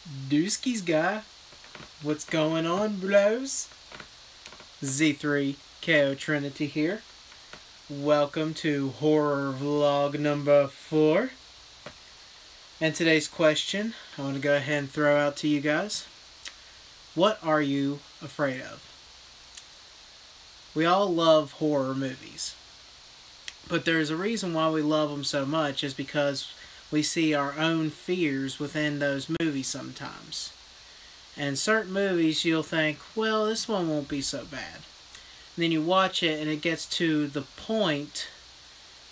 Dooskies guy, what's going on, bros? Z3KO Trinity here. Welcome to horror vlog number 4. And today's question, I want to go ahead and throw out to you guys. What are you afraid of? We all love horror movies. But there's a reason why we love them so much is because we see our own fears within those movies sometimes. And certain movies you'll think, well, this one won't be so bad. And then you watch it and it gets to the point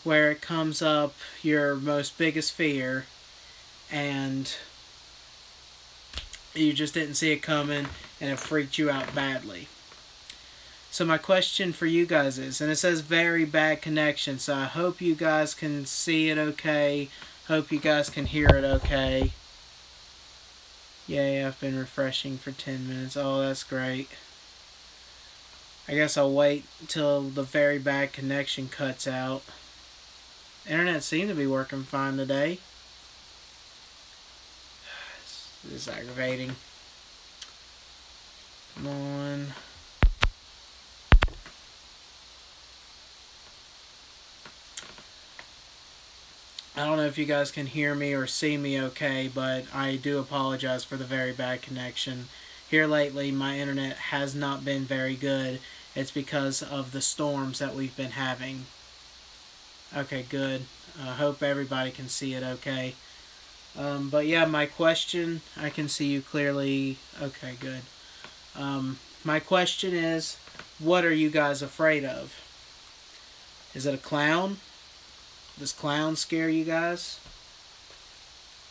where it comes up your most biggest fear and you just didn't see it coming and it freaked you out badly. So my question for you guys is, and it says very bad connection, so I hope you guys can see it okay. Hope you guys can hear it okay. Yay, I've been refreshing for 10 minutes. Oh, that's great. I guess I'll wait till the very bad connection cuts out. Internet seemed to be working fine today. This is aggravating. Come on. I don't know if you guys can hear me or see me okay, but I do apologize for the very bad connection. Here lately, my internet has not been very good. It's because of the storms that we've been having. Okay, good. I hope everybody can see it okay. But yeah, my question, I can see you clearly. Okay, good. My question is, what are you guys afraid of? Is it a clown? Does clown scare you guys?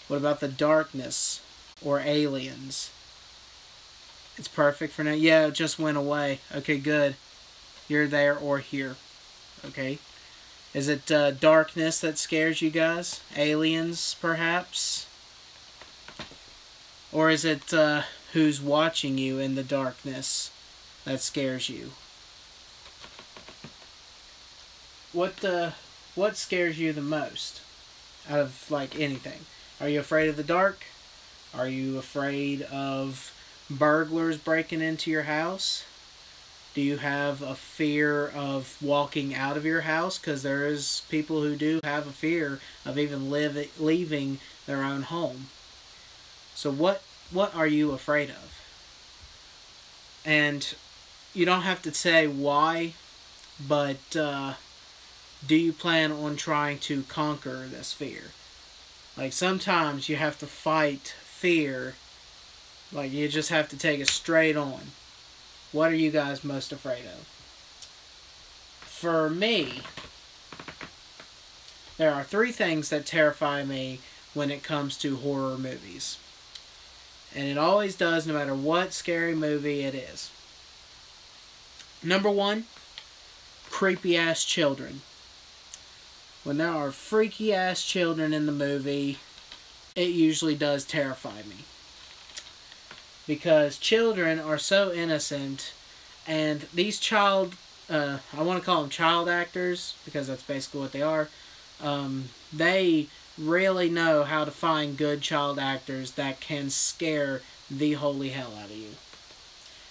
What about the darkness or aliens? It's perfect for now. Yeah, it just went away. Okay, good. You're there or here. Okay. Is it darkness that scares you guys? Aliens, perhaps? Or is it who's watching you in the darkness that scares you? What scares you the most out of, like, anything? Are you afraid of the dark? Are you afraid of burglars breaking into your house? Do you have a fear of walking out of your house? Because there is people who do have a fear of even leaving their own home. So what are you afraid of? And you don't have to say why, but do you plan on trying to conquer this fear? Like, sometimes you have to fight fear. Like, you just have to take it straight on. What are you guys most afraid of? For me, there are 3 things that terrify me when it comes to horror movies. And it always does, no matter what scary movie it is. Number 1, creepy-ass children. When there are freaky-ass children in the movie, it usually does terrify me. Because children are so innocent, and these I want to call them child actors, because that's basically what they are. They really know how to find good child actors that can scare the holy hell out of you.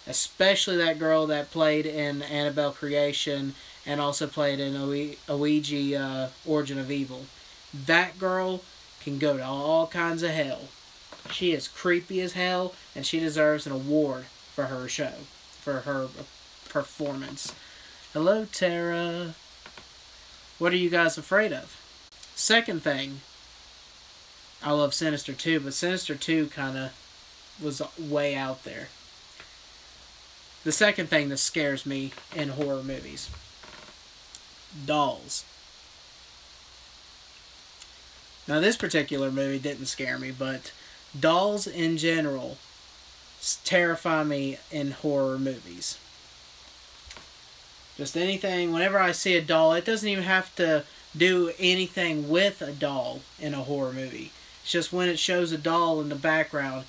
Especially that girl that played in Annabelle Creation and also played in Ouija Origin of Evil. That girl can go to all kinds of hell. She is creepy as hell, and she deserves an award for her show, for her performance. Hello, Tara. What are you guys afraid of? Second thing, I love Sinister 2, but Sinister 2 kind of was way out there. The second thing that scares me in horror movies. Dolls. Now, this particular movie didn't scare me, but dolls in general terrify me in horror movies. Just anything, whenever I see a doll, it doesn't even have to do anything with a doll in a horror movie. It's just when it shows a doll in the background,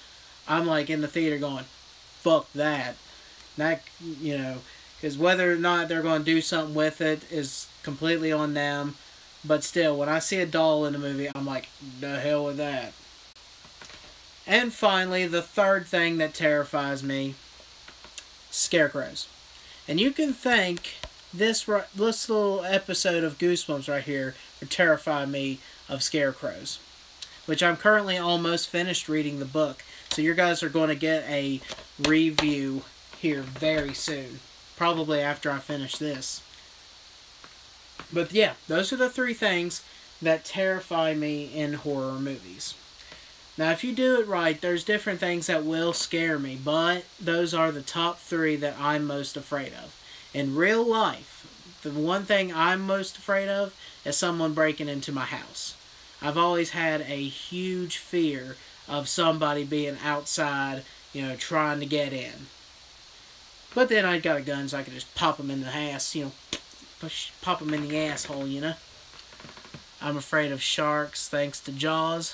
I'm like in the theater going, fuck that. That, you know, because whether or not they're going to do something with it is completely on them. But still, when I see a doll in a movie, I'm like, the hell with that. And finally, the third thing that terrifies me, scarecrows. And you can thank this little episode of Goosebumps right here for terrifying me of scarecrows, which I'm currently almost finished reading the book. So you guys are going to get a review here very soon, probably after I finish this. But yeah, those are the three things that terrify me in horror movies. Now, if you do it right, there's different things that will scare me, but those are the top three that I'm most afraid of. In real life, the one thing I'm most afraid of is someone breaking into my house. I've always had a huge fear of somebody being outside, trying to get in. But then I got a gun, so I could just pop them in the ass, pop them in the asshole, I'm afraid of sharks, thanks to Jaws.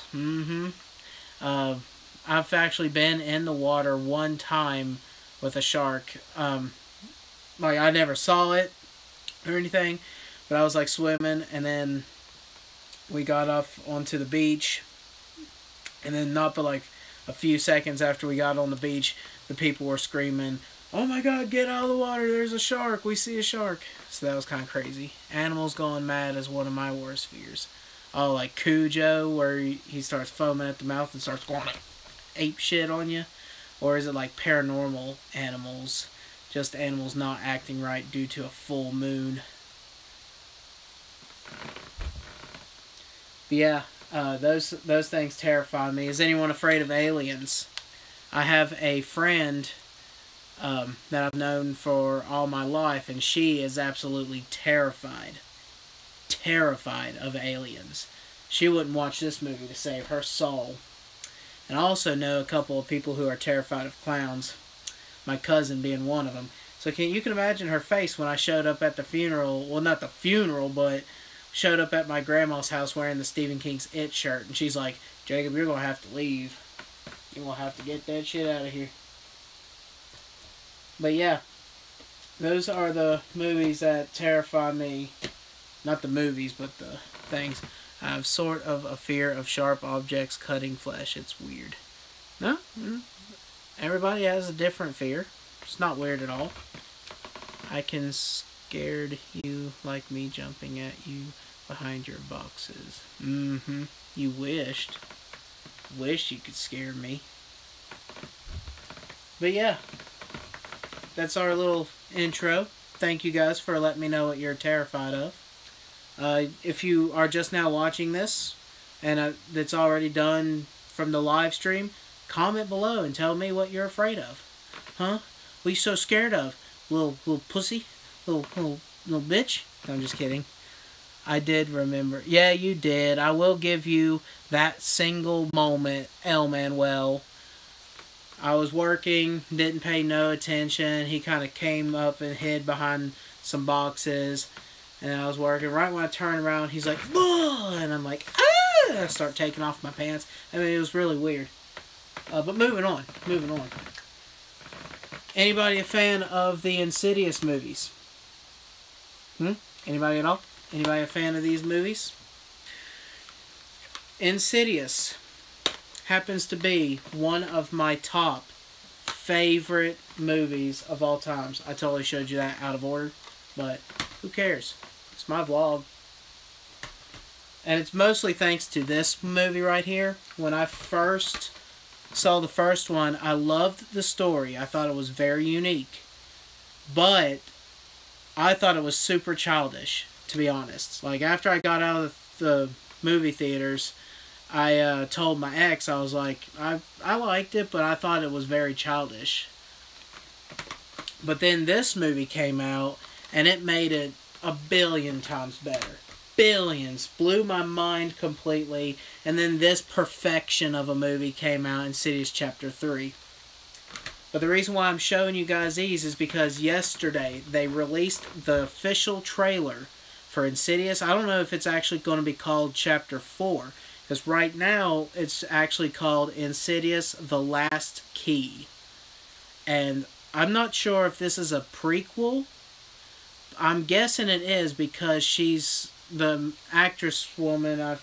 I've actually been in the water one time with a shark. I never saw it or anything, but I was like swimming, and then we got off onto the beach, and then not but like a few seconds after we got on the beach, the people were screaming, "Oh my God, get out of the water, there's a shark, we see a shark." So that was kind of crazy. Animals going mad is one of my worst fears. Oh, like Cujo, where he starts foaming at the mouth and starts going ape shit on you? Or is it like paranormal animals? Just animals not acting right due to a full moon. But yeah, those things terrify me. Is anyone afraid of aliens? I have a friend that I've known for all my life, and she is absolutely terrified of aliens. She wouldn't watch this movie to save her soul. And I also know a couple of people who are terrified of clowns. My cousin being one of them. So you can imagine her face when I showed up at the funeral. Well, not the funeral, but showed up at my grandma's house wearing the Stephen King's It shirt. And she's like, "Jacob, you're going to have to leave. You're going to have to get that shit out of here." But yeah, those are the movies that terrify me. Not the movies, but the things. I have sort of a fear of sharp objects cutting flesh. It's weird. No? Everybody has a different fear. It's not weird at all. I can scared you like me jumping at you behind your boxes. You wished. Wish you could scare me. But yeah. That's our little intro. Thank you guys for letting me know what you're terrified of. If you are just now watching this, and it's already done from the live stream, comment below and tell me what you're afraid of. Huh? What are you so scared of? Little pussy? Little bitch? No, I'm just kidding. I did remember. Yeah, you did. I will give you that single moment, El Manuel. I was working, didn't pay no attention. He kind of came up and hid behind some boxes. And I was working. Right when I turned around, he's like, "Whoa!" And I'm like, "Ah!" And I start taking off my pants. I mean, it was really weird. But moving on. Anybody a fan of the Insidious movies? Anybody at all? Anybody a fan of these movies? Insidious happens to be one of my top favorite movies of all times. I totally showed you that out of order, but who cares? It's my vlog. And it's mostly thanks to this movie right here. When I first saw the first one, I loved the story. I thought it was very unique. But I thought it was super childish, to be honest. Like, after I got out of the movie theaters, I told my ex, I was like, I liked it, but I thought it was very childish. But then this movie came out, and it made it a billion times better. Billions. Blew my mind completely. And then this perfection of a movie came out, Insidious Chapter 3. But the reason why I'm showing you guys these is because yesterday they released the official trailer for Insidious. I don't know if it's actually going to be called Chapter 4. Because right now it's actually called Insidious: The Last Key. And I'm not sure if this is a prequel. I'm guessing it is because she's the actress woman. I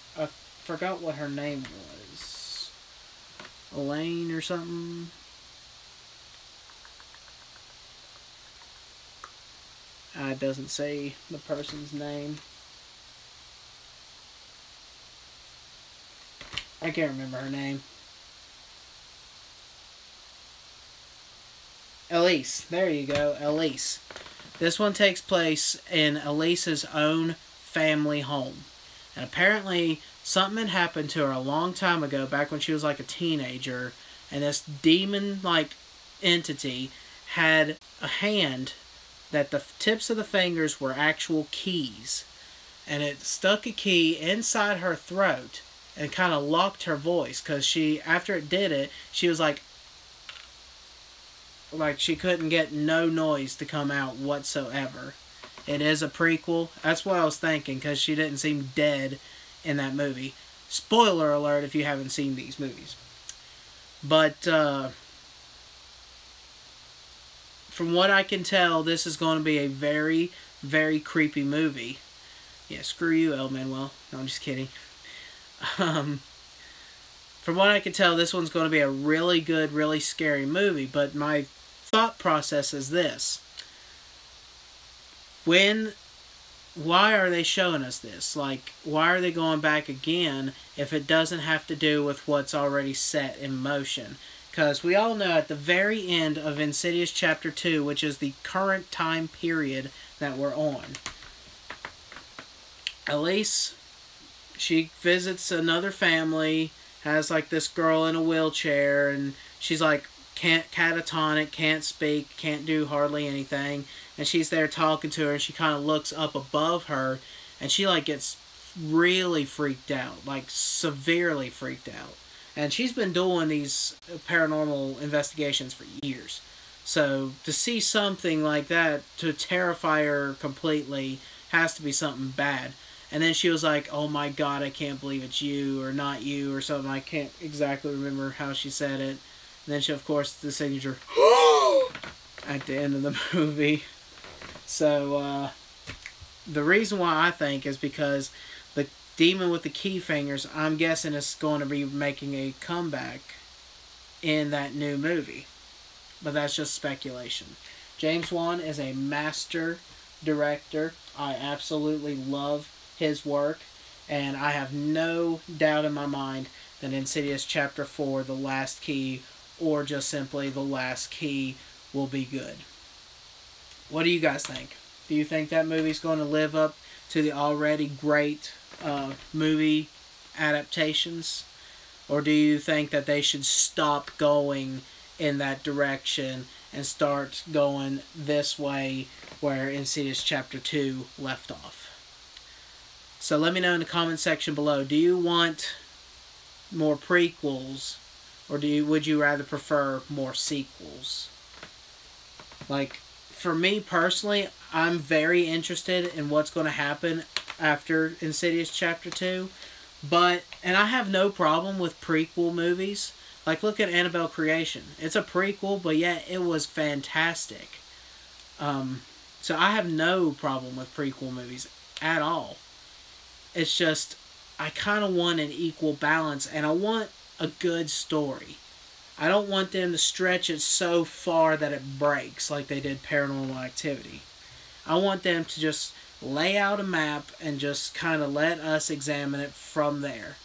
forgot what her name was. Elaine or something. It doesn't say the person's name. I can't remember her name. Elise. There you go, Elise. This one takes place in Elise's own family home. And apparently something had happened to her a long time ago, back when she was like a teenager. And this demon-like entity had a hand that the tips of the fingers were actual keys. And it stuck a key inside her throat and kind of locked her voice. Because she, after it did it, she was like she couldn't get no noise to come out whatsoever. It is a prequel. That's what I was thinking, because she didn't seem dead in that movie. Spoiler alert if you haven't seen these movies. But from what I can tell, this is going to be a very, very creepy movie. Yeah, screw you, El Manuel. No, I'm just kidding. From what I can tell, this one's going to be a really good, really scary movie. But my thought process is this. Why are they showing us this? Like, why are they going back again if it doesn't have to do with what's already set in motion? Because we all know at the very end of Insidious Chapter 2, which is the current time period that we're on, Elise, she visits another family, has like this girl in a wheelchair, and she's like catatonic, can't speak, can't do hardly anything, and she's there talking to her, and she kind of looks up above her, and she like gets really freaked out, like severely freaked out. And she's been doing these paranormal investigations for years. So to see something like that, to terrify her completely, has to be something bad. And then she was like, "Oh my God, I can't believe it's you," or "not you," or something. I can't exactly remember how she said it. And then she, of course, the signature at the end of the movie. So the reason why I think is because the demon with the key fingers, I'm guessing, is going to be making a comeback in that new movie. But that's just speculation. James Wan is a master director. I absolutely love his work. And I have no doubt in my mind that Insidious Chapter 4, The Last Key, or just simply The Last Key, will be good. What do you guys think? Do you think that movie's going to live up to the already great movie adaptations? Or do you think that they should stop going in that direction and start going this way where Insidious Chapter 2 left off? So let me know in the comment section below. Do you want more prequels, or would you rather prefer more sequels? Like, for me personally, I'm very interested in what's going to happen after Insidious Chapter 2. And I have no problem with prequel movies. Like, look at Annabelle Creation. It's a prequel, but yet it was fantastic. So I have no problem with prequel movies at all. It's just, I kind of want an equal balance, and I want a good story. I don't want them to stretch it so far that it breaks like they did Paranormal Activity. I want them to just lay out a map and just kind of let us examine it from there.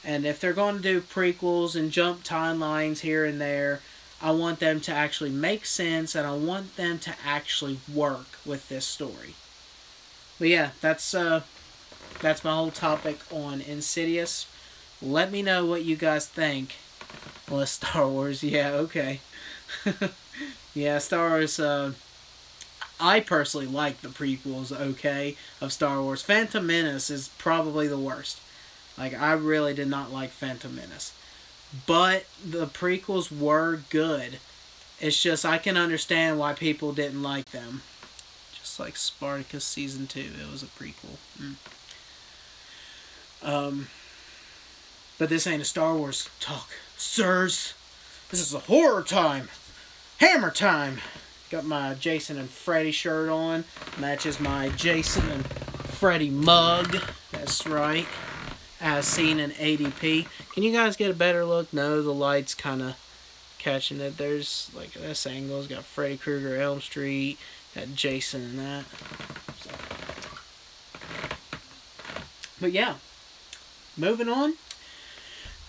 And if they're going to do prequels and jump timelines here and there, I want them to actually make sense, and I want them to actually work with this story. But yeah, that's my whole topic on Insidious. Let me know what you guys think. Well, Star Wars, yeah, okay. Yeah, Star Wars, I personally like the prequels, okay, of Star Wars. Phantom Menace is probably the worst. Like, I really did not like Phantom Menace. But the prequels were good. It's just, I can understand why people didn't like them. Just like Spartacus Season 2, it was a prequel. But this ain't a Star Wars talk, sirs. This is a horror time. Hammer time. Got my Jason and Freddy shirt on. Matches my Jason and Freddy mug. That's right. as seen in ADP. Can you guys get a better look? No, the light's kind of catching it. There's like this angle. It's got Freddy Krueger, Elm Street, got Jason and that. So. But yeah, moving on.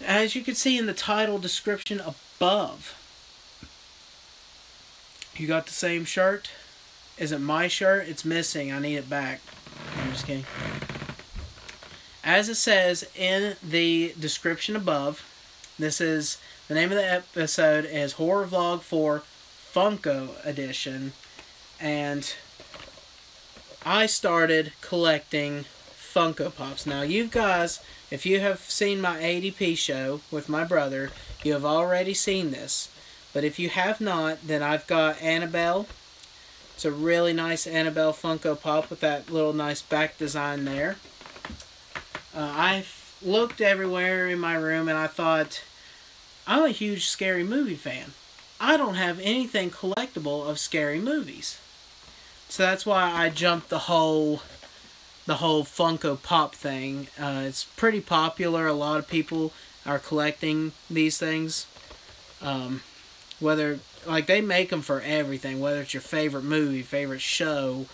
As you can see in the title description above, you got the same shirt. Is it my shirt? It's missing. I need it back. I'm just kidding. As it says in the description above, this is the name of the episode is Horror Vlog for Funko Edition, and I started collecting Funko Pops. Now, you guys, if you have seen my ADP show with my brother, you have already seen this. But if you have not, then I've got Annabelle. It's a really nice Annabelle Funko Pop with that little nice back design there. I've looked everywhere in my room and I thought, I'm a huge scary movie fan. I don't have anything collectible of scary movies. So that's why I jumped the whole Funko Pop thing. It's pretty popular. A lot of people are collecting these things. Whether, like, they make them for everything. Whether it's your favorite movie, favorite show,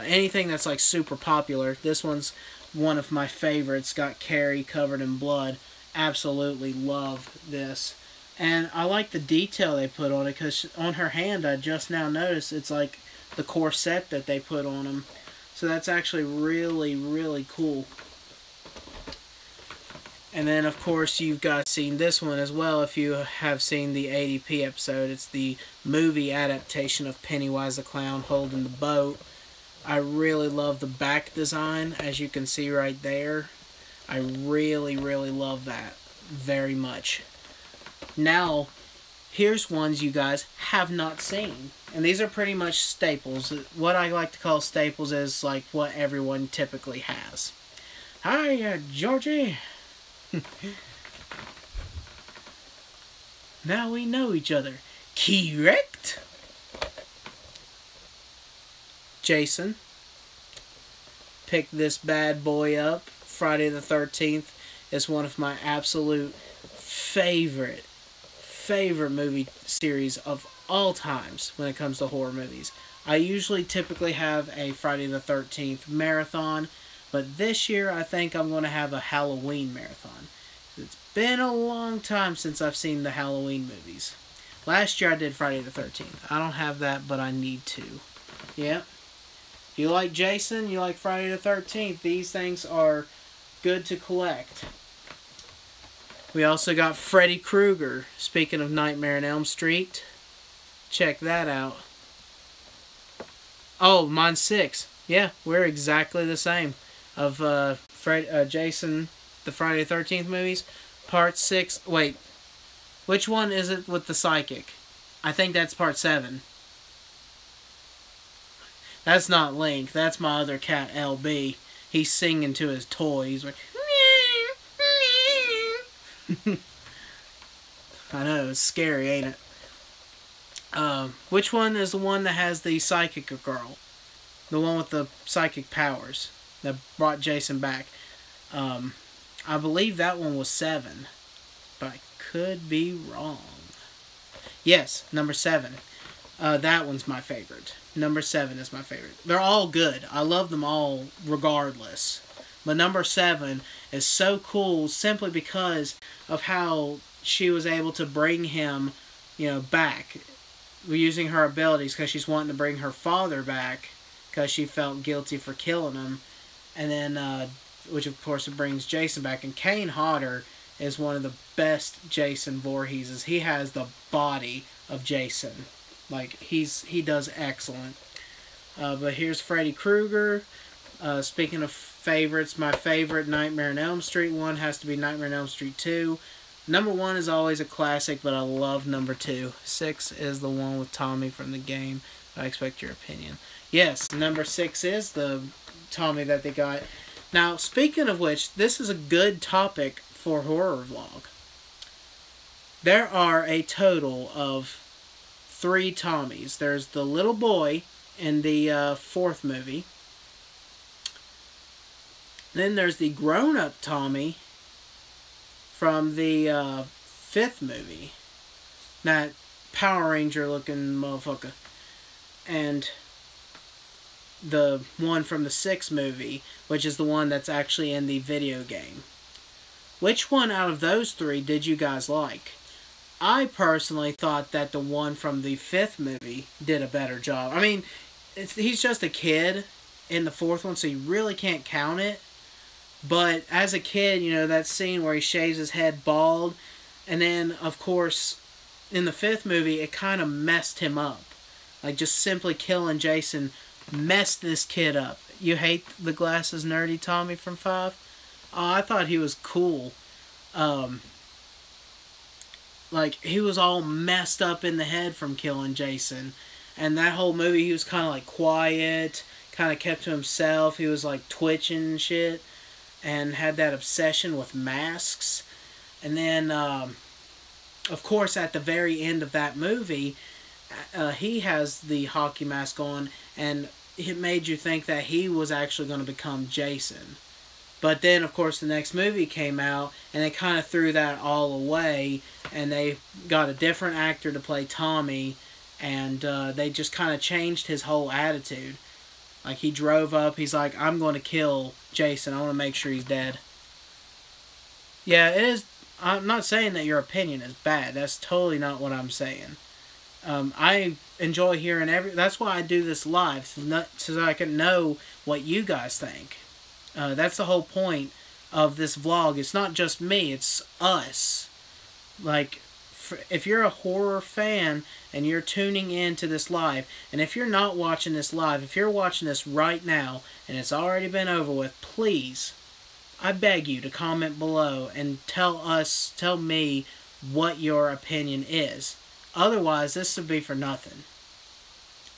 anything that's like super popular. This one's one of my favorites. Got Carrie covered in blood. Absolutely love this. And I like the detail they put on it, because on her hand I just now noticed it's like the corset that they put on them. So that's actually really, really cool. And then, of course, you've got seen this one as well if you have seen the ADP episode. It's the movie adaptation of Pennywise the Clown holding the boat. I really love the back design, as you can see right there. I really, really love that very much. Now, here's ones you guys have not seen. And these are pretty much staples. What I like to call staples is like what everyone typically has. Hi, Georgie. Now we know each other. Correct? Jason. Pick this bad boy up. Friday the 13th is one of my absolute favorite movie series of all times when it comes to horror movies. I usually typically have a Friday the 13th marathon, but this year I think I'm going to have a Halloween marathon. It's been a long time since I've seen the Halloween movies. Last year I did Friday the 13th. I don't have that, but I need to. Yep. If you like Jason, you like Friday the 13th, these things are good to collect. We also got Freddy Krueger. Speaking of Nightmare on Elm Street, check that out. Oh, mine's 6. Yeah, we're exactly the same. Of Jason, the Friday the 13th movies. Part 6. Wait, which one is it with the psychic? I think that's part 7. That's not Link. That's my other cat, LB. He's singing to his toy. He's like... I know, it's scary, ain't it? Which one is the one that has the psychic girl? The one with the psychic powers that brought Jason back. I believe that one was 7, but I could be wrong. Yes, number 7. That one's my favorite. Number 7 is my favorite. They're all good. I love them all regardless. But number 7 is so cool simply because of how she was able to bring him, back. Using her abilities, because she's wanting to bring her father back because she felt guilty for killing him. And then, which of course brings Jason back. And Kane Hodder is one of the best Jason Voorheeses. He has the body of Jason. Like, he does excellent. But here's Freddy Krueger. Speaking of favorites, my favorite Nightmare on Elm Street one has to be Nightmare on Elm Street 2. Number 1 is always a classic, but I love number 2. 6 is the one with Tommy from the game. I expect your opinion. Yes, number 6 is the Tommy that they got. Now, speaking of which, this is a good topic for Horror Vlog. There are a total of 3 Tommies. There's the little boy in the 4th movie. Then there's the grown-up Tommy from the fifth movie. That Power Ranger looking motherfucker. And the one from the sixth movie, which is the one that's actually in the video game. Which one out of those three did you guys like? I personally thought that the one from the fifth movie did a better job. I mean, he's just a kid in the fourth one, so you really can't count it. But as a kid, you know, that scene where he shaves his head bald, and then, of course, in the fifth movie, it kind of messed him up. Like, just simply killing Jason messed this kid up. You hate the glasses nerdy Tommy from 5? Oh, I thought he was cool. Like, he was all messed up in the head from killing Jason. And that whole movie, he was kind of, like, quiet, kind of kept to himself. He was, like, twitching and shit, and had that obsession with masks. And then, of course, at the very end of that movie, he has the hockey mask on, and it made you think that he was actually going to become Jason. But then, of course, the next movie came out, and they kind of threw that all away, and they got a different actor to play Tommy, and they just kind of changed his whole attitude. Like, he drove up, he's like, I'm going to kill Jason, I want to make sure he's dead. Yeah, it is. I'm not saying that your opinion is bad, that's totally not what I'm saying. I enjoy hearing that's why I do this live, so I can know what you guys think. That's the whole point of this vlog. It's not just me, it's us. Like, if you're a horror fan and you're tuning into this live, and if you're not watching this live, if you're watching this right now and it's already been over with, please, I beg you to comment below and tell me what your opinion is. Otherwise, this would be for nothing.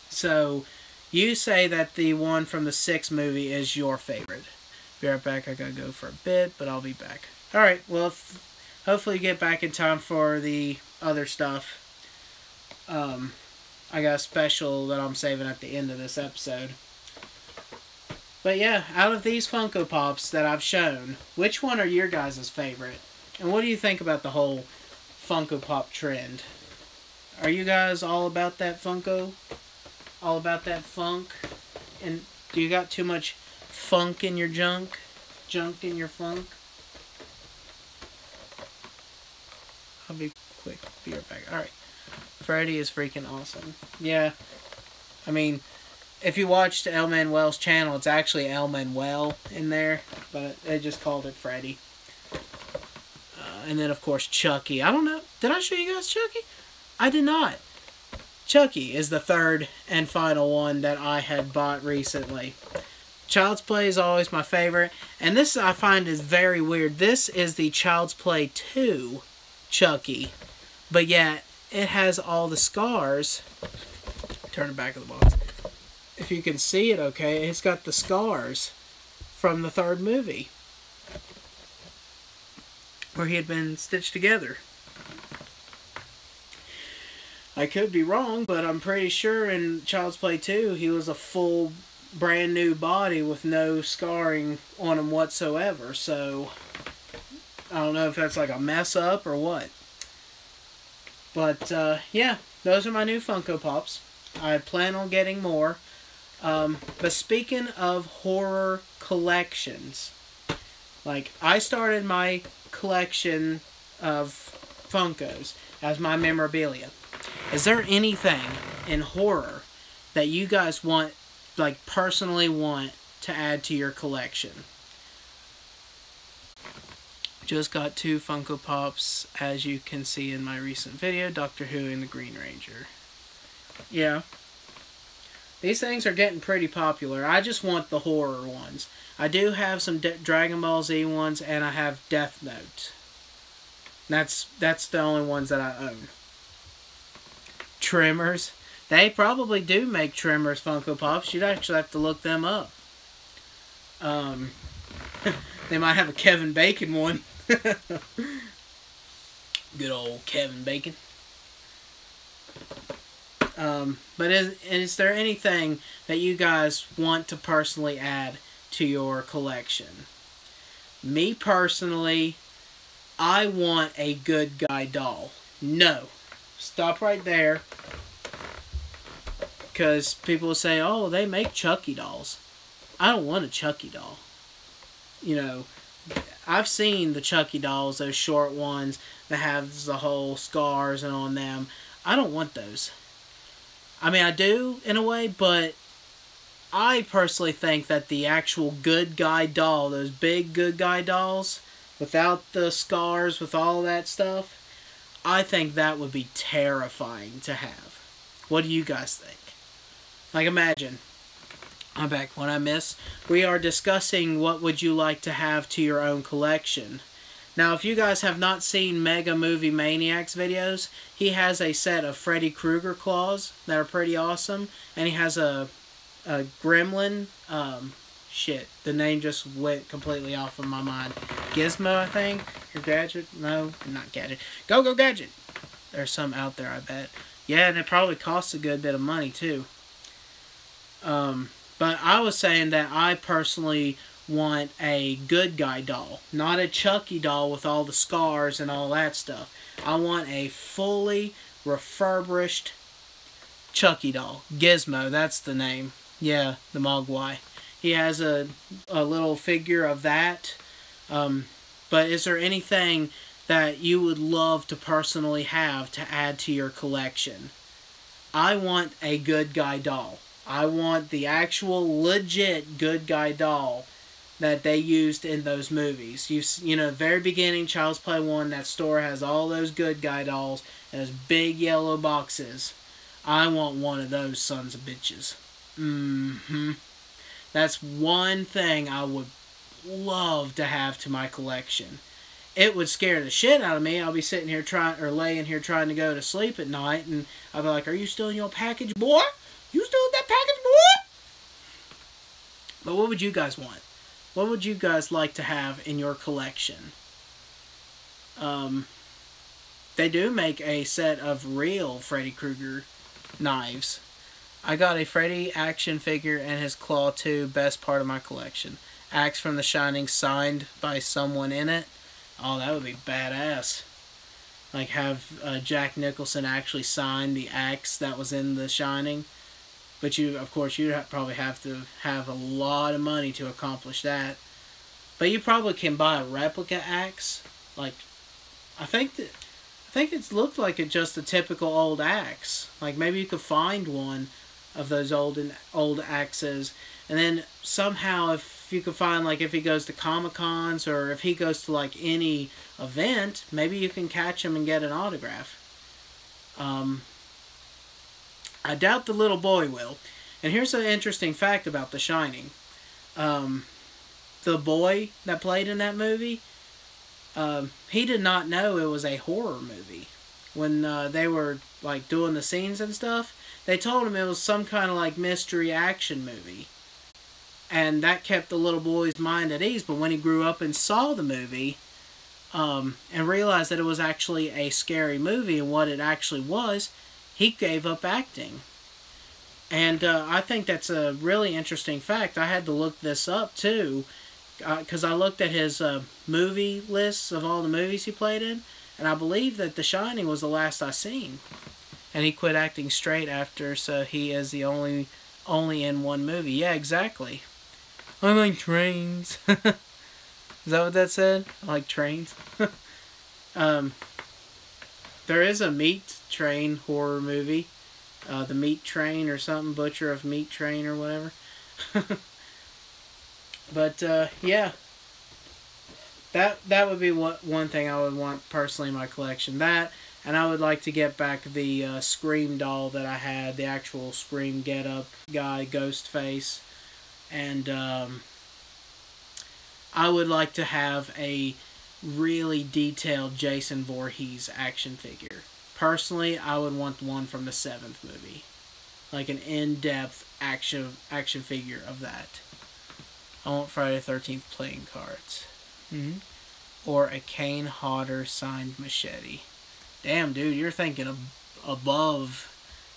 So, you say that the one from the sixth movie is your favorite. Be right back. I gotta go for a bit, but I'll be back. Alright, well, hopefully get back in time for the other stuff. I got a special that I'm saving at the end of this episode. But yeah, out of these Funko Pops that I've shown, which one are your guys' favorite? And what do you think about the whole Funko Pop trend? Are you guys all about that Funko? All about that funk? And do you got too much funk in your junk? Junk in your funk? I'll be quick. Be right back. Alright. Freddy is freaking awesome. Yeah. I mean, if you watched El Manuel's channel, it's actually El Manuel in there, but they just called it Freddy. And then, of course, Chucky. I don't know. Did I show you guys Chucky? I did not. Chucky is the third and final one that I had bought recently. Child's Play is always my favorite. And this I find is very weird. This is the Child's Play 2 Chucky. But yet, it has all the scars. Turn the back of the box. If you can see it okay, it's got the scars from the third movie, where he had been stitched together. I could be wrong, but I'm pretty sure in Child's Play 2, he was a full, brand new body with no scarring on him whatsoever. So, I don't know if that's like a mess up or what. But, yeah, those are my new Funko Pops. I plan on getting more. But speaking of horror collections, like, I started my collection of Funkos as my memorabilia. Is there anything in horror that you guys want, like, personally want to add to your collection? Just got 2 Funko Pops, as you can see in my recent video, Doctor Who and the Green Ranger. Yeah. These things are getting pretty popular. I just want the horror ones. I do have some Dragon Ball Z ones, and I have Death Note. That's the only ones that I own. Tremors. They probably do make Tremors Funko Pops. You'd actually have to look them up. They might have a Kevin Bacon one. Good old Kevin Bacon. But is there anything that you guys want to personally add to your collection? Me personally, I want a good guy doll. No. Stop right there. Because people will say, oh, they make Chucky dolls. I don't want a Chucky doll. You know, I've seen the Chucky dolls, those short ones that have the whole scars and on them. I don't want those. I mean, I do in a way, but I personally think that the actual good guy doll, those big good guy dolls, without the scars, with all that stuff, I think that would be terrifying to have. What do you guys think? Like, imagine, I'm back. What I miss? We are discussing what would you like to have to your own collection. Now, if you guys have not seen Mega Movie Maniacs videos, he has a set of Freddy Krueger claws that are pretty awesome, and he has a gremlin. Shit, the name just went completely off of my mind. Gizmo, I think, or Gadget? No, not Gadget. Go Gadget. There's some out there, I bet. Yeah, and it probably costs a good bit of money too. But I was saying that I personally want a good guy doll, not a Chucky doll with all the scars and all that stuff. I want a fully refurbished Chucky doll. Gizmo, that's the name. Yeah, the Mogwai. He has a little figure of that. But is there anything that you would love to personally have to add to your collection? I want a good guy doll. I want the actual legit good guy doll that they used in those movies. You know, the very beginning, Child's Play 1, that store has all those good guy dolls and those big yellow boxes. I want one of those sons of bitches. That's one thing I would love to have to my collection. It would scare the shit out of me. I'll be sitting here laying here trying to go to sleep at night, and I'll be like, "Are you still in your package, boy? You still in that package, boy?" But what would you guys want? What would you guys like to have in your collection? They do make a set of real Freddy Krueger knives. I got a Freddy action figure and his claw too, best part of my collection. Axe from The Shining signed by someone in it. Oh, that would be badass. Like have Jack Nicholson actually sign the axe that was in The Shining. But of course, you'd probably have to have a lot of money to accomplish that. But you probably can buy a replica axe. Like, I think it looked like just a typical old axe. Like maybe you could find one of those old axes, and then somehow if you could find, like, if he goes to Comic-Cons or if he goes to like any event, maybe you can catch him and get an autograph. I doubt the little boy will. And here's an interesting fact about The Shining. The boy that played in that movie, he did not know it was a horror movie. When they were like doing the scenes and stuff, they told him it was some kind of like mystery action movie. And that kept the little boy's mind at ease. But when he grew up and saw the movie, and realized that it was actually a scary movie and what it actually was, he gave up acting. And I think that's a really interesting fact. I had to look this up too, because I looked at his movie lists of all the movies he played in, and I believe that The Shining was the last I seen. And he quit acting straight after, so he is the only in one movie. Yeah, exactly. I like trains. Is that what that said? I like trains. There is a Meat Train horror movie. The Meat Train or something. Butcher of Meat Train or whatever. But, yeah. That would be one thing I would want personally in my collection. That, and I would like to get back the Scream doll that I had. The actual Scream get-up guy, Ghostface. And, I would like to have a really detailed Jason Voorhees action figure. Personally, I would want one from the 7th movie. Like an in-depth action figure of that. I want Friday the 13th playing cards. Or a Kane Hodder signed machete. Damn, dude, you're thinking above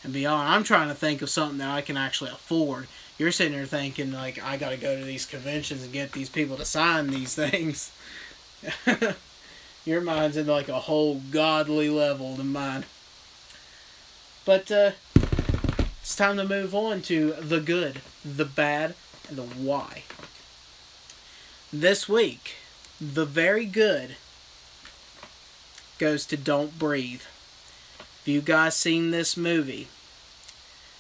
and beyond. I'm trying to think of something that I can actually afford. You're sitting there thinking, like, I gotta go to these conventions and get these people to sign these things. Your mind's in like a whole godly level than mine. But it's time to move on to the good, the bad, and the why. This week, the very good goes to Don't Breathe. If you guys seen this movie,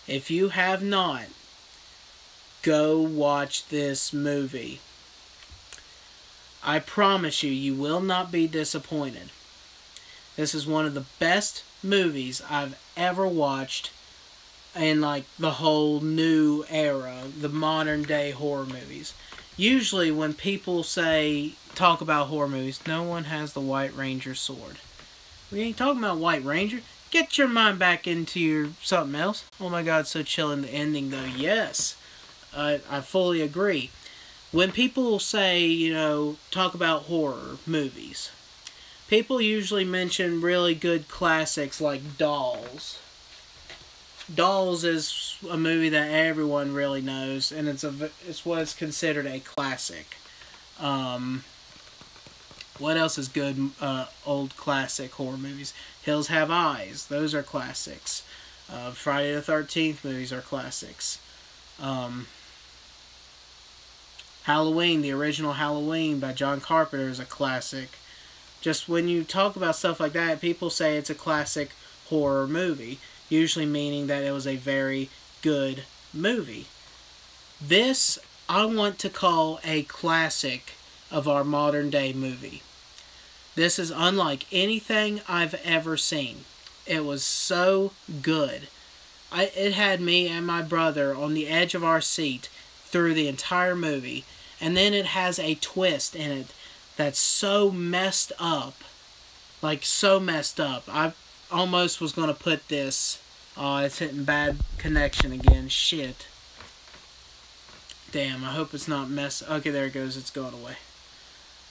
if you have not, go watch this movie. I promise you, you will not be disappointed. This is one of the best movies I've ever watched in like the whole new era, the modern day horror movies. Usually when people talk about horror movies, no one has the White Ranger sword. We ain't talking about White Ranger. Get your mind back into your something else. Oh my god, so chilling the ending though. Yes, I fully agree. When people say, talk about horror movies, people usually mention really good classics like Dolls. Dolls is a movie that everyone really knows, and it's what's considered a classic. What else is good? Old classic horror movies. Hills Have Eyes. Those are classics. Friday the 13th movies are classics. Halloween, the original Halloween by John Carpenter is a classic. Just when you talk about stuff like that, people say it's a classic horror movie, usually meaning that it was a very good movie. This, I want to call a classic of our modern day movie. This is unlike anything I've ever seen. It was so good. It had me and my brother on the edge of our seat through the entire movie. And then it has a twist in it that's so messed up. Like, so messed up. I almost was going to put this... Oh, it's hitting bad connection again. Shit. Damn, I hope it's not Okay, there it goes. It's going away.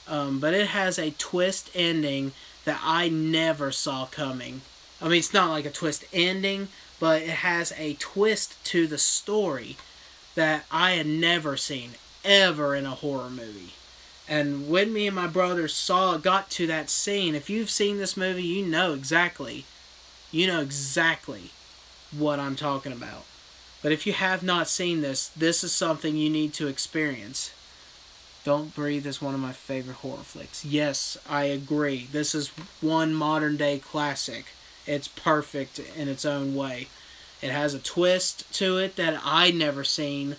But it has a twist ending that I never saw coming. I mean, it's not like a twist ending, but it has a twist to the story that I had never seen ever in a horror movie. And when me and my brother got to that scene, if you've seen this movie, you know exactly what I'm talking about. But if you have not seen this is something you need to experience. Don't Breathe is one of my favorite horror flicks. Yes, I agree. This is one modern day classic. It's perfect in its own way. It has a twist to it that I never seen.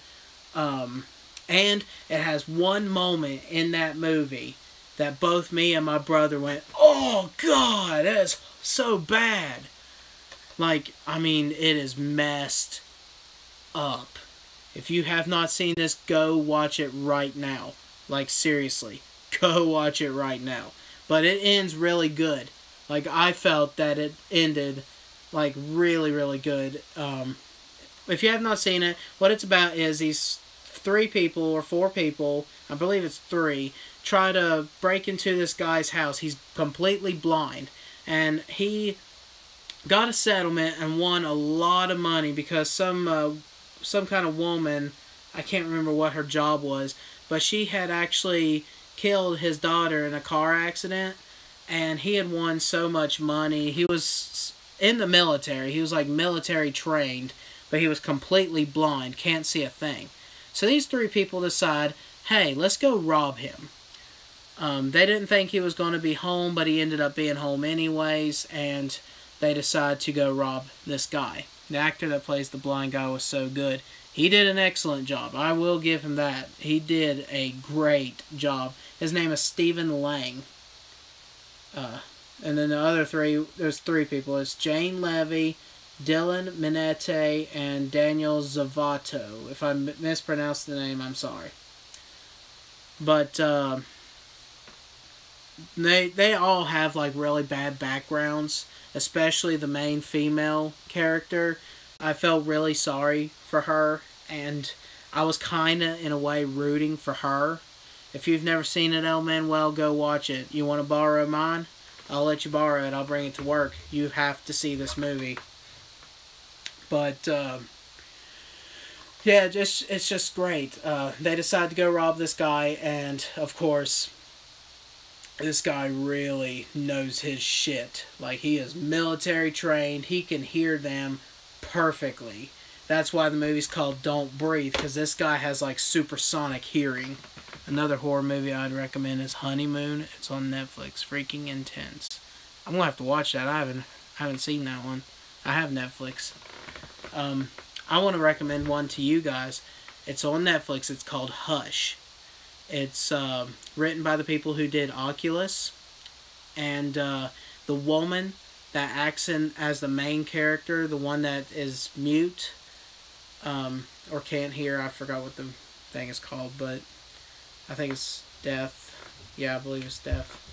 And it has one moment in that movie that both me and my brother went, "Oh God, that is so bad." Like, I mean, it is messed up. If you have not seen this, go watch it right now. Like, seriously, go watch it right now. But it ends really good. Like, I felt that it ended, like, really, really good. If you have not seen it, what it's about is these 3 people or 4 people, I believe it's 3, try to break into this guy's house. He's completely blind. And he got a settlement and won a lot of money because some kind of woman, I can't remember what her job was, but she had actually killed his daughter in a car accident, and he had won so much money. He was in the military. He was like military trained, but he was completely blind, can't see a thing. So these 3 people decide, hey, let's go rob him. They didn't think he was going to be home, but he ended up being home anyways, and they decide to go rob this guy. The actor that plays the blind guy was so good. He did an excellent job. I will give him that. He did a great job. His name is Stephen Lang. And then the other 3, there's 3 people. It's Jane Levy, Dylan Minette, and Daniel Zavato. If I mispronounced the name, I'm sorry. But they all have like really bad backgrounds, especially the main female character. I felt really sorry for her, and I was kind of, in a way, rooting for her. If you've never seen it, El Manuel, go watch it. You want to borrow mine? I'll let you borrow it. I'll bring it to work. You have to see this movie. But, yeah, it's just great. They decide to go rob this guy, and, of course, this guy really knows his shit. Like, he is military trained. He can hear them perfectly. That's why the movie's called Don't Breathe, because this guy has like supersonic hearing. Another horror movie I'd recommend is Honeymoon. It's on Netflix. Freaking intense. I'm gonna have to watch that. I haven't seen that one. I have Netflix. I want to recommend one to you guys. It's on Netflix. It's called Hush. It's written by the people who did Oculus, and the woman that acts in as the main character, the one that is mute, or can't hear. I forgot what the thing is called, but I think it's deaf. Yeah, I believe it's deaf.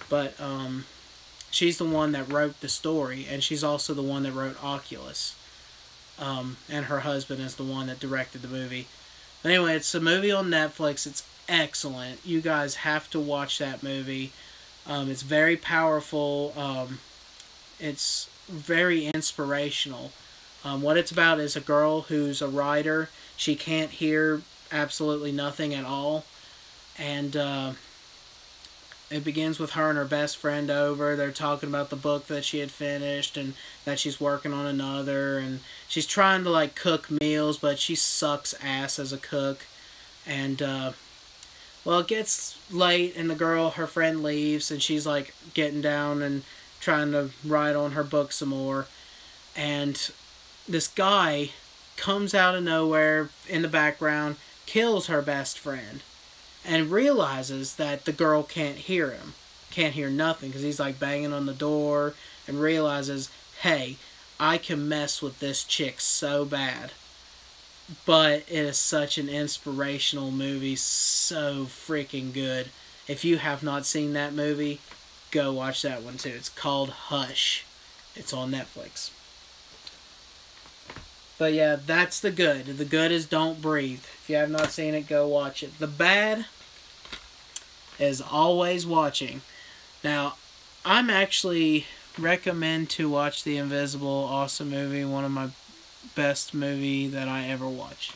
But she's the one that wrote the story, and she's also the one that wrote Oculus. And her husband is the one that directed the movie. But anyway, it's a movie on Netflix. It's excellent. You guys have to watch that movie. It's very powerful. It's very inspirational. What it's about is a girl who's a writer. She can't hear absolutely nothing at all. And it begins with her and her best friend over. They're talking about the book that she had finished and that she's working on another. And she's trying to like cook meals, but she sucks ass as a cook. And well, it gets late and the girl, her friend, leaves, and she's like getting down and trying to write on her book some more. And this guy comes out of nowhere in the background, kills her best friend, and realizes that the girl can't hear him. Can't hear nothing, because he's like banging on the door, and realizes, hey, I can mess with this chick so bad. But it is such an inspirational movie, so freaking good. If you have not seen that movie, go watch that one too. It's called Hush. It's on Netflix. But yeah, that's the good. The good is Don't Breathe. If you have not seen it, go watch it. The bad is Always Watching. Now, I'm actually recommend to watch The Invisible. Awesome movie. One of my best movie that I ever watched.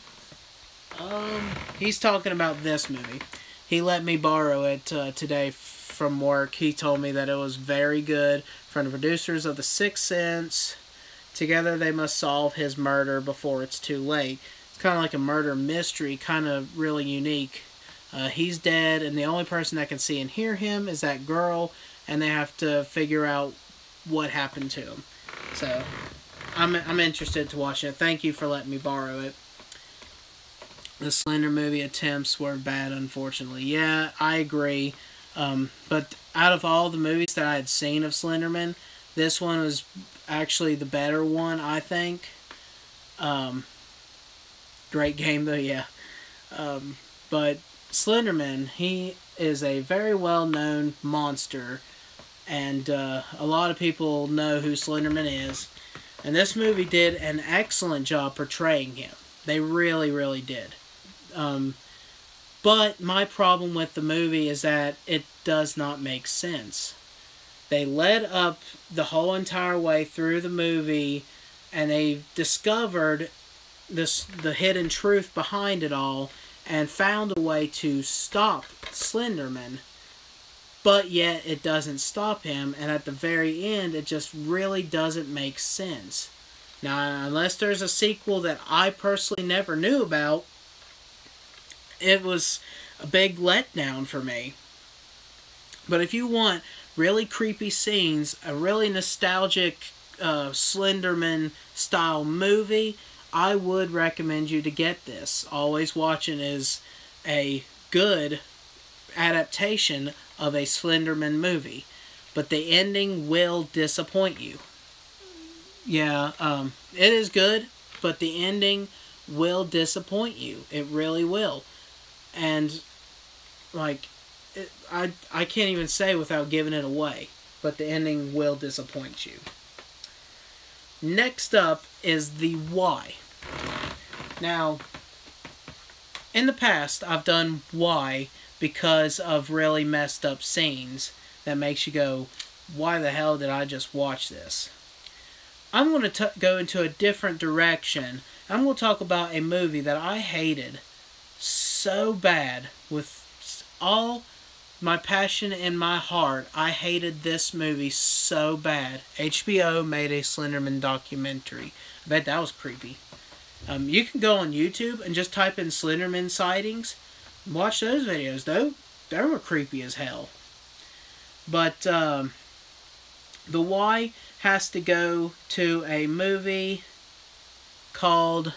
He's talking about this movie. He let me borrow it today from work. He told me that it was very good. From the producers of The Sixth Sense. Together they must solve his murder before it's too late. It's kind of like a murder mystery, kind of really unique. He's dead, and the only person that can see and hear him is that girl, and they have to figure out what happened to him. So, I'm interested to watch it. Thank you for letting me borrow it. The Slender movie attempts were bad, unfortunately. Yeah, I agree. But out of all the movies that I had seen of Slenderman, this one was actually the better one, I think. Great game, though, yeah. But Slenderman, he is a very well-known monster, and a lot of people know who Slenderman is. And this movie did an excellent job portraying him. They really, really did. But my problem with the movie is that it does not make sense. They led up the whole entire way through the movie, and they discovered the hidden truth behind it all, and found a way to stop Slenderman. But yet it doesn't stop him, and at the very end, it just really doesn't make sense. Now, unless there's a sequel that I personally never knew about, it was a big letdown for me. But if you want really creepy scenes, a really nostalgic Slenderman style movie, I would recommend you to get this. Always Watching is a good adaptation of a Slenderman movie, but the ending will disappoint you. Yeah, it is good, but the ending will disappoint you. It really will. And, like, I can't even say without giving it away, but the ending will disappoint you. Next up is the why. Now, in the past, I've done why because of really messed up scenes that makes you go, why the hell did I just watch this? I'm going to go into a different direction. I'm going to talk about a movie that I hated so bad with all my passion in my heart, I hated this movie so bad. HBO made a Slenderman documentary. I bet that was creepy. You can go on YouTube and just type in Slenderman sightings. Watch those videos, though. They were creepy as hell. But the why has to go to a movie called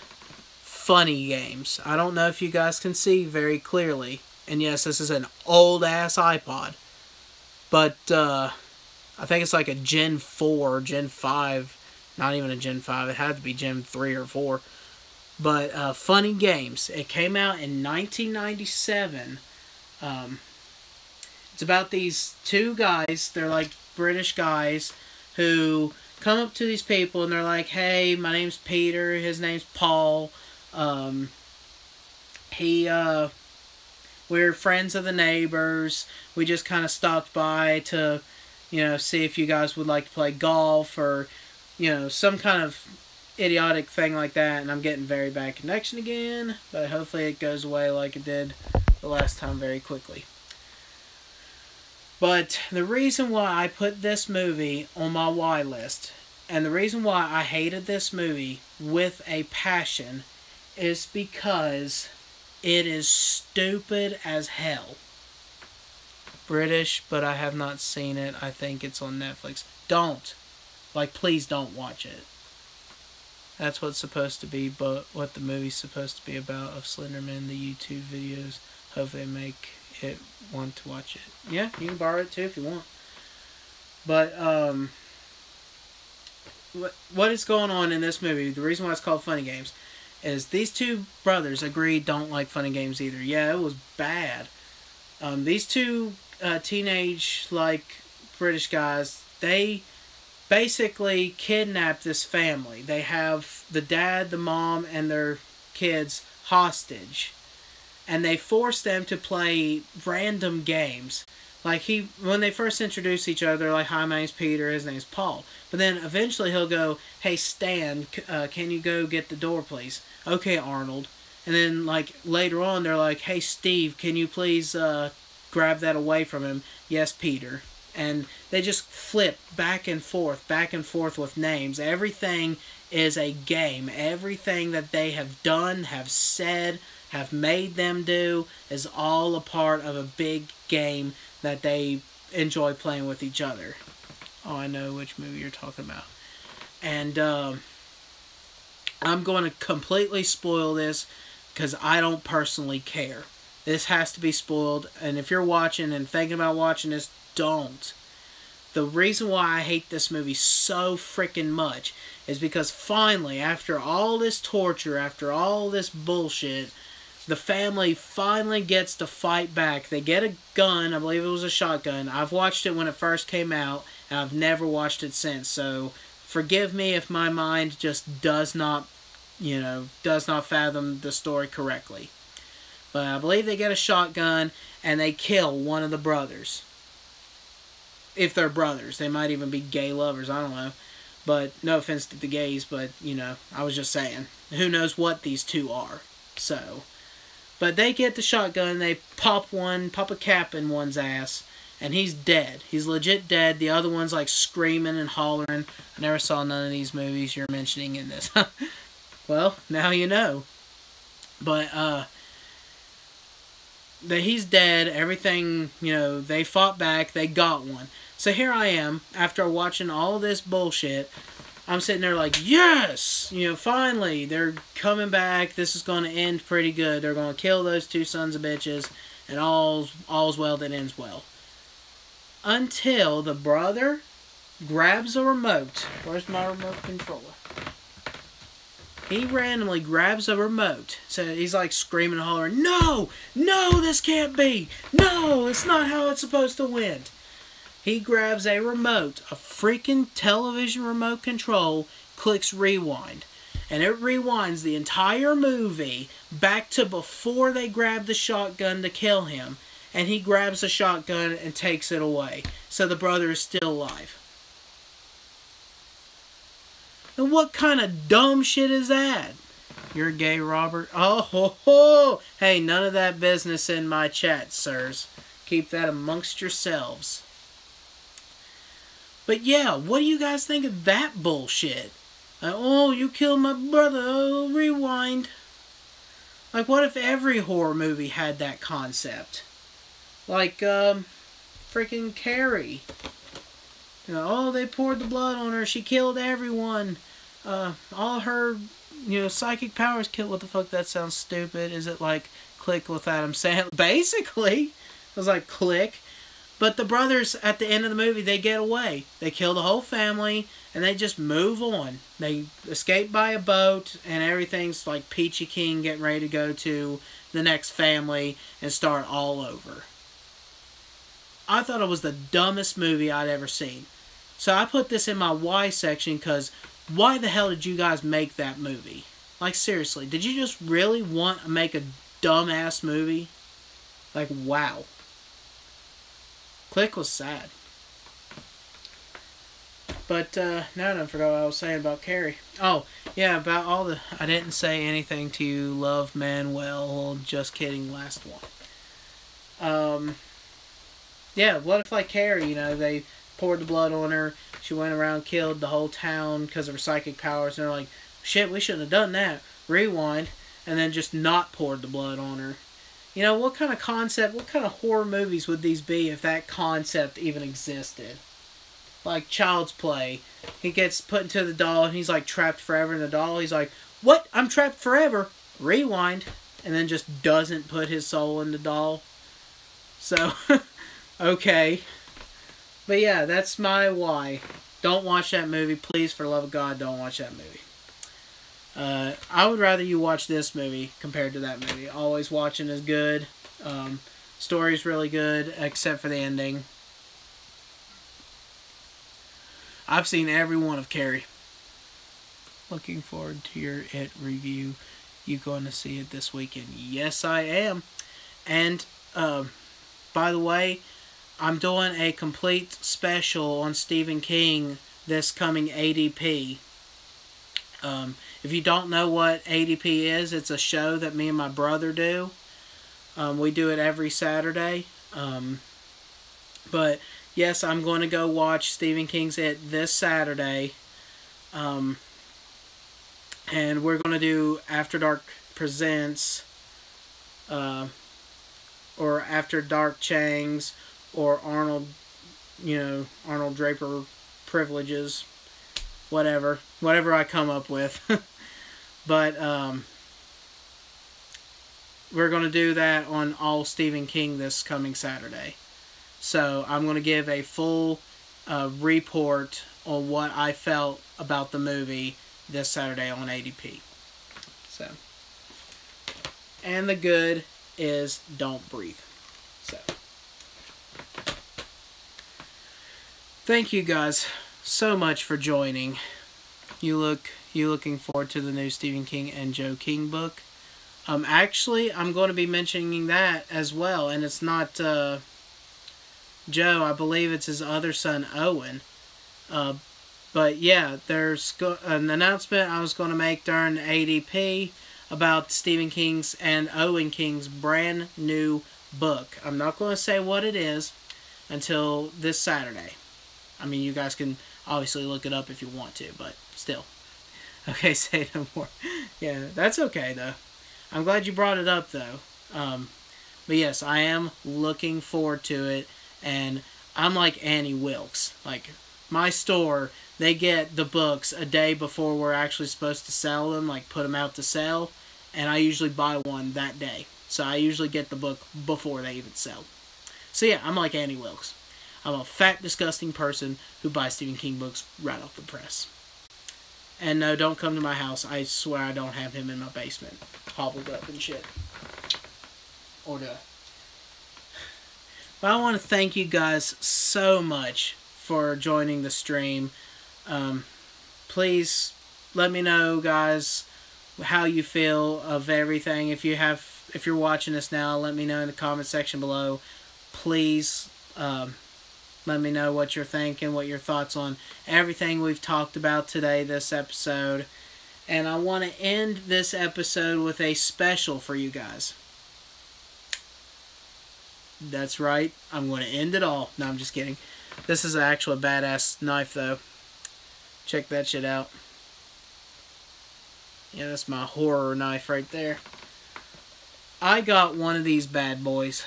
Funny Games. I don't know if you guys can see very clearly. And yes, this is an old-ass iPod. But I think it's like a Gen 4, Gen 5. Not even a Gen 5. It had to be Gen 3 or 4. But Funny Games. It came out in 1997. It's about these two guys. They're like British guys who come up to these people and they're like, "Hey, my name's Peter. His name's Paul. We're friends of the neighbors. We just kind of stopped by to, see if you guys would like to play golf or, some kind of idiotic thing like that." And I'm getting very bad connection again, but hopefully it goes away like it did the last time very quickly. But the reason why I put this movie on my why list, and the reason why I hated this movie with a passion, is because it is stupid as hell. British, but I have not seen it. I think it's on Netflix. Don't. Please don't watch it. That's what's supposed to be, but what the movie's supposed to be about of Slenderman, the YouTube videos. Hopefully they make it want to watch it. Yeah, you can borrow it too if you want. But, what is going on in this movie, the reason why it's called Funny Games, is these two brothers agreed don't like Funny Games either. Yeah, it was bad. These two teenage, British guys, they basically kidnapped this family. They have the dad, the mom, and their kids hostage. And they force them to play random games. When they first introduce each other, like, "Hi, my name's Peter, his name's Paul." But then eventually he'll go, "Hey, Stan, can you go get the door, please?" "Okay, Arnold." And then, later on, they're like, "Hey, Steve, can you please grab that away from him?" "Yes, Peter." And they just flip back and forth with names. Everything is a game. Everything that they have done, have said, have made them do is all a part of a big game that they enjoy playing with each other. Oh, I know which movie you're talking about. And I'm going to completely spoil this because I don't personally care. This has to be spoiled, and if you're watching and thinking about watching this, don't. The reason why I hate this movie so freaking much is because finally, after all this torture, after all this bullshit, the family finally gets to fight back. They get a gun. I believe it was a shotgun. I've watched it when it first came out, and I've never watched it since. So forgive me if my mind just does not fathom the story correctly. But I believe they get a shotgun, and they kill one of the brothers. If they're brothers. They might even be gay lovers. I don't know. But no offense to the gays, but, I was just saying. Who knows what these two are. So... But they get the shotgun, they pop a cap in one's ass, and he's dead. He's legit dead. The other one's screaming and hollering. I never saw none of these movies you're mentioning in this. Well, now you know. But, he's dead. Everything, they fought back. They got one. So here I am, after watching all this bullshit. I'm sitting there like, yes! Finally, they're coming back. This is going to end pretty good. They're going to kill those two sons of bitches, and all's well that ends well. Until the brother grabs a remote. Where's my remote controller? He randomly grabs a remote. So he's screaming and hollering, "No! No, this can't be! No, it's not how it's supposed to win!" He grabs a remote, a freaking television remote control, clicks rewind. And it rewinds the entire movie back to before they grab the shotgun to kill him. And he grabs the shotgun and takes it away. So the brother is still alive. And what kind of dumb shit is that? "You're gay, Robert?" Oh, ho, ho. Hey, none of that business in my chat, sirs. Keep that amongst yourselves. But yeah, what do you guys think of that bullshit? Oh, you killed my brother. Oh, rewind. Like, what if every horror movie had that concept? Like, freaking Carrie. You know, oh, they poured the blood on her. She killed everyone. All her, psychic powers killed. What the fuck? That sounds stupid. Is it like Click with Adam Sandler? Basically, it was like Click. But the brothers, at the end of the movie, they get away. They kill the whole family, and they just move on. They escape by a boat, and everything's like Peachy King getting ready to go to the next family and start all over. I thought it was the dumbest movie I'd ever seen. So I put this in my why section because why the hell did you guys make that movie? Like, seriously, did you just really want to make a dumbass movie? Like, wow. Click was sad. But, now I forgot what I was saying about Carrie. Oh, yeah, about all the... I didn't say anything to you, Love Manuel. Just kidding, last one. Yeah, what if, like, Carrie, they poured the blood on her. She went around, killed the whole town because of her psychic powers. And they're like, shit, we shouldn't have done that. Rewind. And then just not poured the blood on her. What kind of concept, what kind of horror movies would these be if that concept even existed? Like Child's Play. He gets put into the doll and he's like trapped forever in the doll. He's like, what? I'm trapped forever? Rewind. And then just doesn't put his soul in the doll. So, okay. But yeah, that's my why. Don't watch that movie. Please, for the love of God, don't watch that movie. I would rather you watch this movie compared to that movie. Always Watching is good. Story's really good, except for the ending. I've seen every one of Carrie. Looking forward to your It review. You going to see it this weekend? Yes, I am. And, by the way, I'm doing a complete special on Stephen King this coming ADP. If you don't know what ADP is, it's a show that me and my brother do. We do it every Saturday. But yes, I'm going to go watch Stephen King's It this Saturday. And we're going to do After Dark Presents, or After Dark Changs, or Arnold Draper Privileges. Whatever I come up with. But we're going to do that on all Stephen King this coming Saturday. So I'm going to give a full report on what I felt about the movie this Saturday on ADP. So, and the good is don't breathe. So, thank you guys so much for joining. You looking forward to the new Stephen King and Joe King book? Actually, I'm going to be mentioning that as well, and it's not Joe. I believe it's his other son, Owen. But yeah, there's an announcement I was going to make during ADP about Stephen King's and Owen King's brand new book. I'm not going to say what it is until this Saturday. I mean, you guys can obviously look it up if you want to, but still. Okay, say no more. Yeah, that's okay, though. I'm glad you brought it up, though. But yes, I am looking forward to it, and I'm like Annie Wilkes. Like, my store, they get the books a day before we're actually supposed to sell them, like put them out to sell, and I usually buy one that day. So I usually get the book before they even sell. So yeah, I'm like Annie Wilkes. I'm a fat, disgusting person who buys Stephen King books right off the press. And no, don't come to my house. I swear I don't have him in my basement, hobbled up and shit. Or do I? But I want to thank you guys so much for joining the stream. Please let me know, guys, how you feel of everything. If you're watching this now, let me know in the comment section below. Please, let me know what you're thinking, what your thoughts on everything we've talked about today, this episode. And I want to end this episode with a special for you guys. That's right. I'm going to end it all. No, I'm just kidding. This is actually a badass knife, though. Check that shit out. Yeah, that's my horror knife right there. I got one of these bad boys.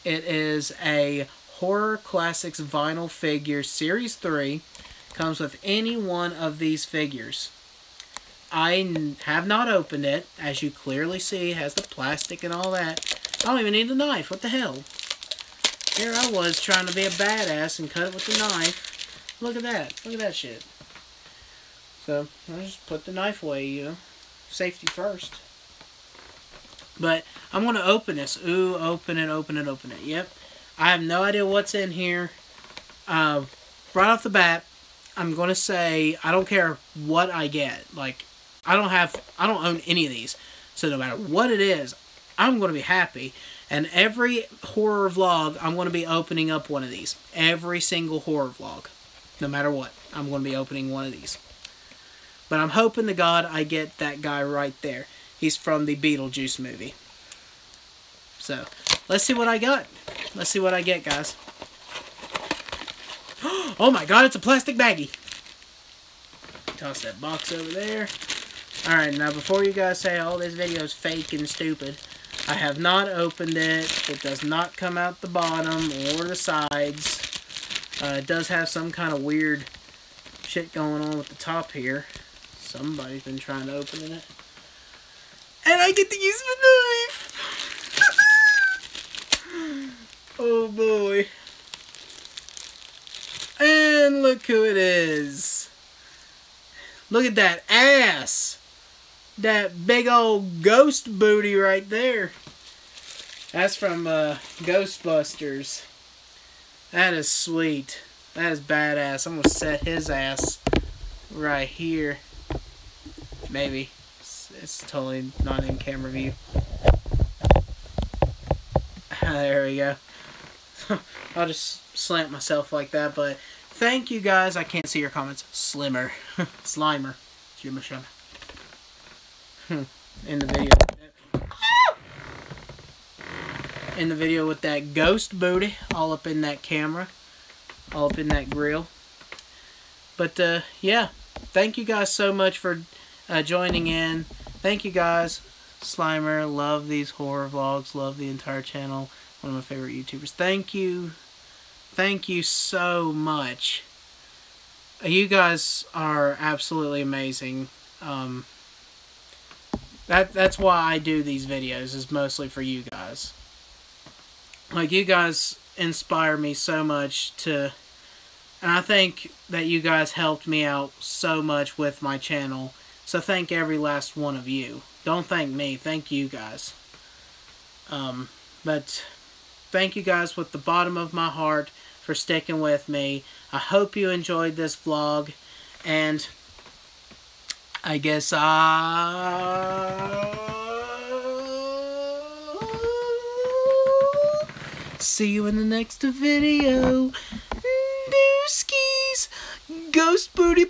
It is a Horror Classics vinyl figure Series 3. Comes with any one of these figures. I have not opened it. As you clearly see, it has the plastic and all that. I don't even need the knife. What the hell? Here I was trying to be a badass and cut it with the knife. Look at that. Look at that shit. So, I'll just put the knife away, you know. Safety first. But, I'm going to open this. Ooh, open it, open it, open it. Yep. I have no idea what's in here. Right off the bat, I'm going to say, I don't care what I get. Like, I don't own any of these. So, no matter what it is, I'm going to be happy. And every horror vlog, I'm going to be opening up one of these. Every single horror vlog. No matter what, I'm going to be opening one of these. But I'm hoping to God I get that guy right there. He's from the Beetlejuice movie. So, let's see what I got. Let's see what I get, guys. Oh my God, it's a plastic baggie. Toss that box over there. Alright, now before you guys say, oh, this video is fake and stupid, I have not opened it. It does not come out the bottom or the sides. It does have some kind of weird shit going on with the top here. Somebody's been trying to open it. And I get to use the knife! Oh boy. And look who it is. Look at that ass. That big old ghost booty right there. That's from Ghostbusters. That is sweet. That is badass. I'm going to set his ass right here. Maybe. It's totally not in camera view. There we go. I'll just slant myself like that, but thank you guys. I can't see your comments. Slimer. Slimer. Shimmer shimmer. In the video. In the video with that ghost booty all up in that camera. All up in that grill. But, yeah. Thank you guys so much for joining in. Thank you guys. Slimer. Love these horror vlogs. Love the entire channel. One of my favorite YouTubers. Thank you. Thank you so much. You guys are absolutely amazing. That's why I do these videos, is mostly for you guys. Like, you guys inspire me so much to... And I think that you guys helped me out so much with my channel. So thank every last one of you. Don't thank me. Thank you guys. But thank you guys with the bottom of my heart for sticking with me. I hope you enjoyed this vlog. And I guess see you in the next video. Dooskies. Ghost booty.